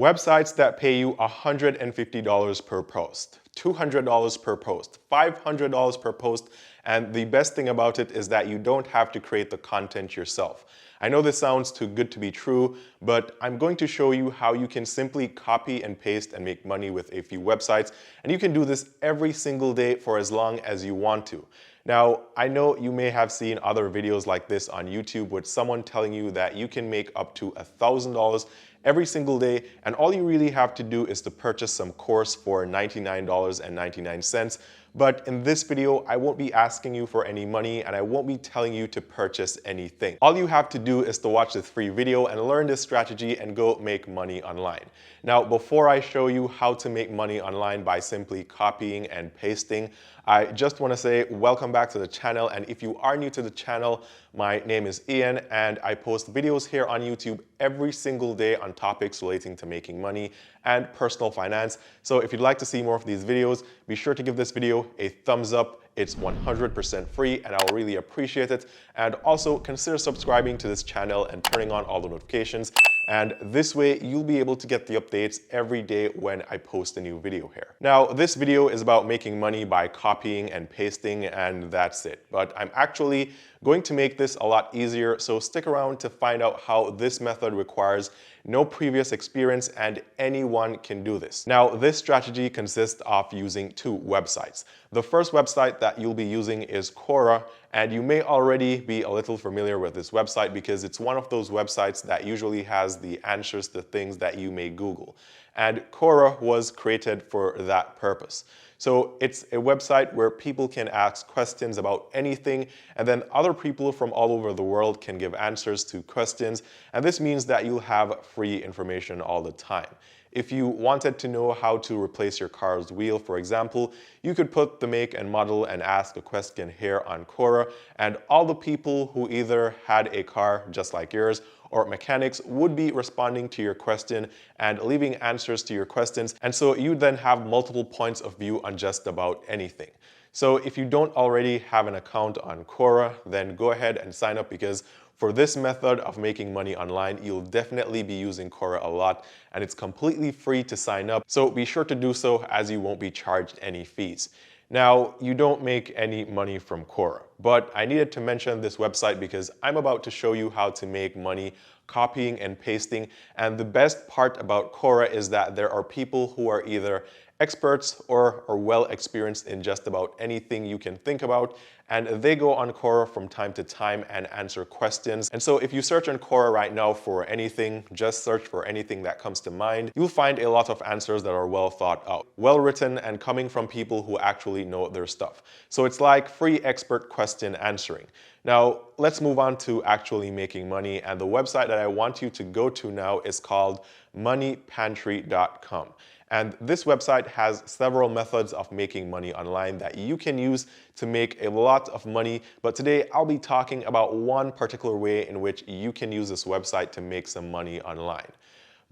Websites that pay you $150 per post, $200 per post, $500 per post, and the best thing about it is that you don't have to create the content yourself. I know this sounds too good to be true, but I'm going to show you how you can simply copy and paste and make money with a few websites, and you can do this every single day for as long as you want to. Now, I know you may have seen other videos like this on YouTube with someone telling you that you can make up to $1,000 every single day, and all you really have to do is to purchase some course for $99.99. But in this video, I won't be asking you for any money and I won't be telling you to purchase anything. All you have to do is to watch this free video and learn this strategy and go make money online. Now, before I show you how to make money online by simply copying and pasting, I just want to say welcome back to the channel, and if you are new to the channel, my name is Eann and I post videos here on YouTube every single day on topics relating to making money and personal finance. So if you'd like to see more of these videos, be sure to give this video a thumbs up. It's 100% free and I'll really appreciate it. And also consider subscribing to this channel and turning on all the notifications. And this way you'll be able to get the updates every day when I post a new video here. Now, this video is about making money by copying and pasting, and that's it. But I'm actually going to make this a lot easier, so stick around to find out how this method requires no previous experience and anyone can do this. Now, this strategy consists of using two websites. The first website that you'll be using is Quora, and you may already be a little familiar with this website because it's one of those websites that usually has the answers to things that you may Google. And Quora was created for that purpose. So it's a website where people can ask questions about anything, and then other people from all over the world can give answers to questions, and this means that you'll have free information all the time. If you wanted to know how to replace your car's wheel, for example, you could put the make and model and ask a question here on Quora, and all the people who either had a car just like yours or mechanics would be responding to your question and leaving answers to your questions. And so you then have multiple points of view on just about anything. So if you don't already have an account on Quora, then go ahead and sign up, because for this method of making money online, you'll definitely be using Quora a lot, and it's completely free to sign up. So be sure to do so, as you won't be charged any fees. Now, you don't make any money from Quora, but I needed to mention this website because I'm about to show you how to make money copying and pasting. And the best part about Quora is that there are people who are either experts or are well experienced in just about anything you can think about, and they go on Quora from time to time and answer questions. And so if you search on Quora right now for anything, just search for anything that comes to mind, you'll find a lot of answers that are well thought out, well written, and coming from people who actually know their stuff. So it's like free expert question answering. Now, let's move on to actually making money, and the website that I want you to go to now is called moneypantry.com. And this website has several methods of making money online that you can use to make a lot of money. But today I'll be talking about one particular way in which you can use this website to make some money online.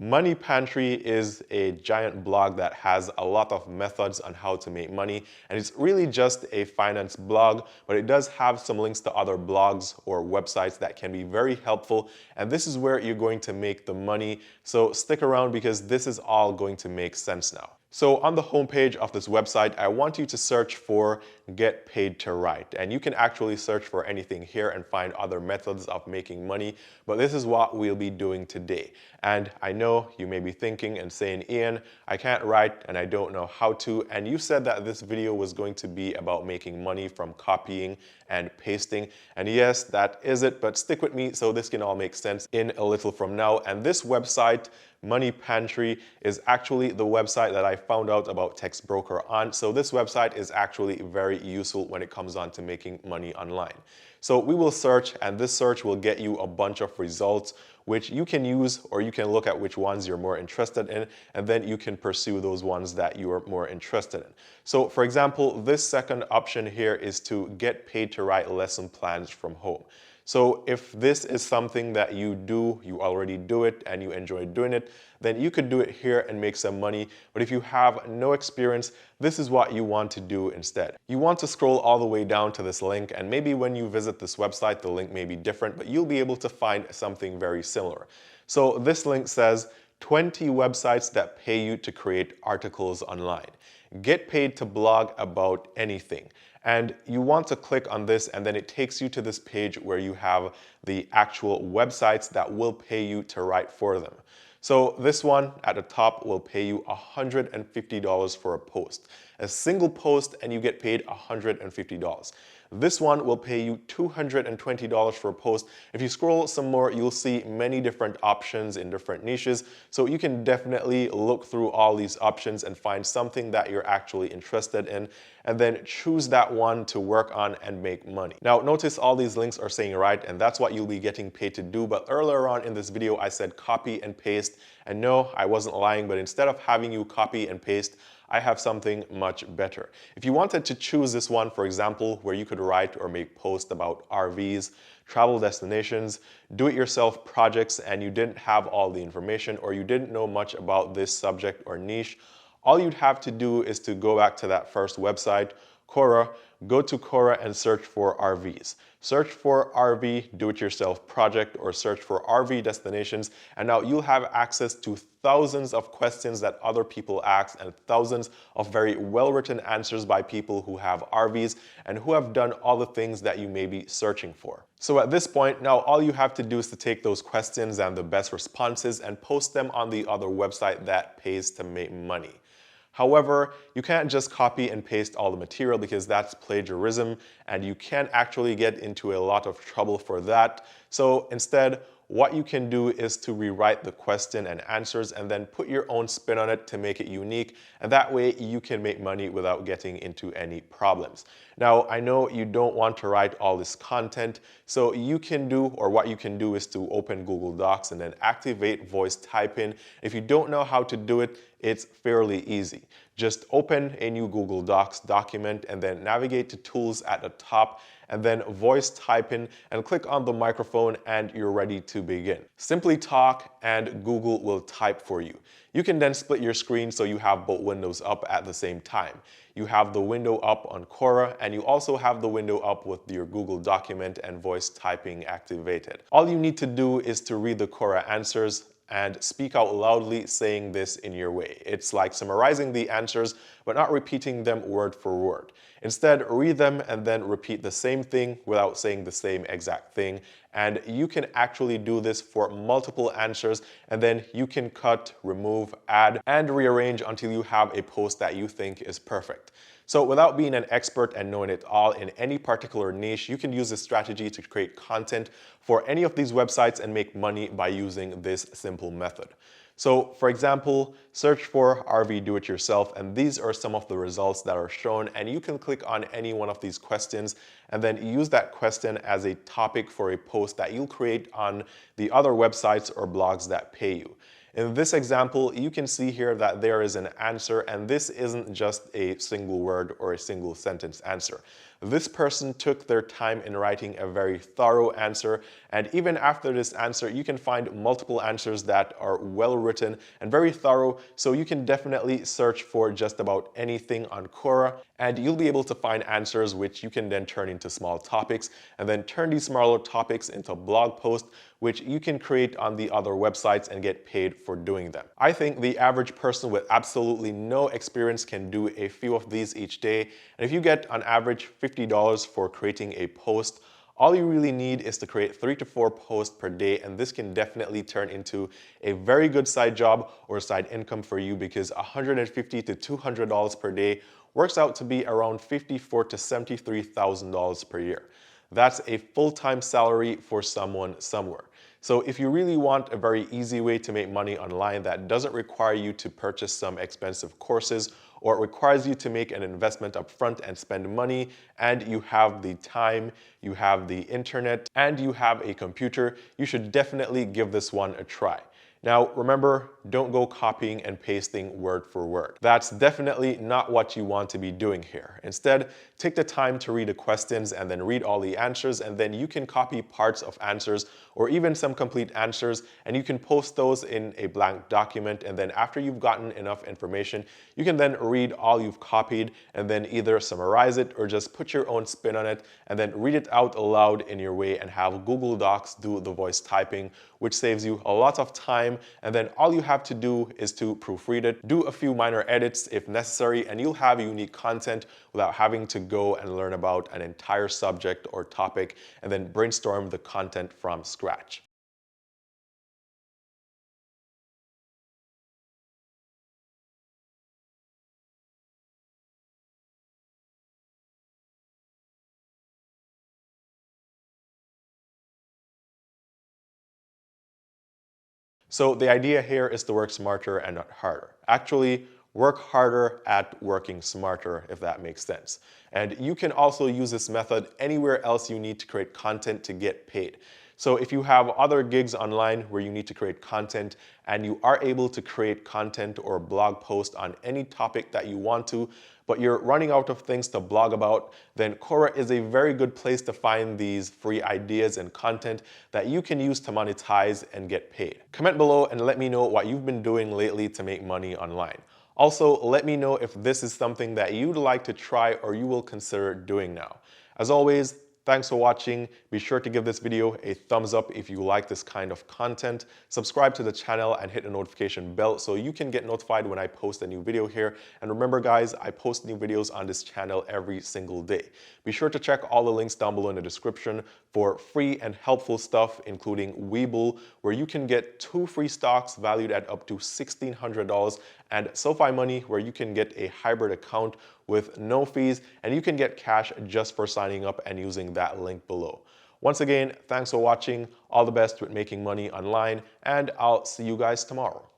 Money Pantry is a giant blog that has a lot of methods on how to make money, and it's really just a finance blog, but it does have some links to other blogs or websites that can be very helpful, and this is where you're going to make the money. So stick around, because this is all going to make sense now. So on the homepage of this website, I want you to search for Get Paid to Write. And you can actually search for anything here and find other methods of making money, but this is what we'll be doing today. And I know you may be thinking and saying, Eann, I can't write and I don't know how to. And you said that this video was going to be about making money from copying and pasting. And yes, that is it, but stick with me so this can all make sense in a little from now. And this website, Money Pantry, is actually the website that I found out about Text Broker on. So this website is actually very useful when it comes on to making money online. So we will search, and this search will get you a bunch of results which you can use, or you can look at which ones you're more interested in, and then you can pursue those ones that you are more interested in. So for example, this second option here is to get paid to write lesson plans from home. So if this is something that you do, you already do it and you enjoy doing it, then you could do it here and make some money. But if you have no experience, this is what you want to do instead. You want to scroll all the way down to this link, and maybe when you visit this website, the link may be different, but you'll be able to find something very similar. So this link says 20 websites that pay you to create articles online. Get paid to blog about anything. And you want to click on this, and then it takes you to this page where you have the actual websites that will pay you to write for them. So this one at the top will pay you $150 for a post. A single post and you get paid $150. This one will pay you $220 for a post. If you scroll some more, you'll see many different options in different niches. So you can definitely look through all these options and find something that you're actually interested in, and then choose that one to work on and make money. Now notice all these links are saying write, and that's what you'll be getting paid to do. But earlier on in this video, I said copy and paste. And no, I wasn't lying, but instead of having you copy and paste, I have something much better. If you wanted to choose this one, for example, where you could write or make posts about RVs, travel destinations, do-it-yourself projects, and you didn't have all the information or you didn't know much about this subject or niche, all you'd have to do is to go back to that first website, Quora, go to Quora and search for RVs. Search for RV do-it-yourself project or search for RV destinations, and now you'll have access to thousands of questions that other people ask and thousands of very well-written answers by people who have RVs and who have done all the things that you may be searching for. So at this point, now all you have to do is to take those questions and the best responses and post them on the other website that pays to make money. However, you can't just copy and paste all the material because that's plagiarism and you can actually get into a lot of trouble for that. So instead, what you can do is to rewrite the question and answers and then put your own spin on it to make it unique, and that way you can make money without getting into any problems. Now, I know you don't want to write all this content, so you can do, or what you can do is to open Google Docs and then activate voice typing. If you don't know how to do it, it's fairly easy. Just open a new Google Docs document and then navigate to Tools at the top and then voice type in and click on the microphone and you're ready to begin. Simply talk and Google will type for you. You can then split your screen so you have both windows up at the same time. You have the window up on Quora and you also have the window up with your Google document and voice typing activated. All you need to do is to read the Quora answers and speak out loudly saying this in your way. It's like summarizing the answers but not repeating them word for word. Instead, read them and then repeat the same thing without saying the same exact thing. And you can actually do this for multiple answers, and then you can cut, remove, add, and rearrange until you have a post that you think is perfect. So without being an expert and knowing it all in any particular niche, you can use this strategy to create content for any of these websites and make money by using this simple method. So for example, search for RV do-it-yourself, and these are some of the results that are shown, and you can click on any one of these questions and then use that question as a topic for a post that you'll create on the other websites or blogs that pay you. In this example, you can see here that there is an answer, and this isn't just a single word or a single sentence answer. This person took their time in writing a very thorough answer, and even after this answer, you can find multiple answers that are well written and very thorough, so you can definitely search for just about anything on Quora, and you'll be able to find answers which you can then turn into small topics, and then turn these smaller topics into blog posts, which you can create on the other websites and get paid for doing them. I think the average person with absolutely no experience can do a few of these each day, and if you get on average $50 for creating a post, all you really need is to create 3 to 4 posts per day, and this can definitely turn into a very good side job or side income for you, because $150 to $200 per day works out to be around $54,000 to $73,000 per year. That's a full-time salary for someone somewhere. So if you really want a very easy way to make money online that doesn't require you to purchase some expensive courses, or it requires you to make an investment up front and spend money, and you have the time, you have the internet, and you have a computer, you should definitely give this one a try. Now, remember, don't go copying and pasting word for word. That's definitely not what you want to be doing here. Instead, take the time to read the questions and then read all the answers, and then you can copy parts of answers or even some complete answers, and you can post those in a blank document, and then after you've gotten enough information, you can then read all you've copied and then either summarize it or just put your own spin on it and then read it out aloud in your way and have Google Docs do the voice typing, which saves you a lot of time time, and then all you have to do is to proofread it, do a few minor edits if necessary, and you'll have unique content without having to go and learn about an entire subject or topic and then brainstorm the content from scratch. So the idea here is to work smarter and not harder. Actually, work harder at working smarter, if that makes sense. And you can also use this method anywhere else you need to create content to get paid. So if you have other gigs online where you need to create content and you are able to create content or blog post on any topic that you want to, but you're running out of things to blog about, then Quora is a very good place to find these free ideas and content that you can use to monetize and get paid. Comment below and let me know what you've been doing lately to make money online. Also, let me know if this is something that you'd like to try or you will consider doing now. As always, thanks for watching. Be sure to give this video a thumbs up if you like this kind of content. Subscribe to the channel and hit the notification bell so you can get notified when I post a new video here. And remember guys, I post new videos on this channel every single day. Be sure to check all the links down below in the description for free and helpful stuff, including WEBULL, where you can get 2 free stocks valued at up to $1,600, and SOFI Money, where you can get a hybrid account with no fees, and you can get cash just for signing up and using that link below. Once again, thanks for watching. All the best with making money online, and I'll see you guys tomorrow.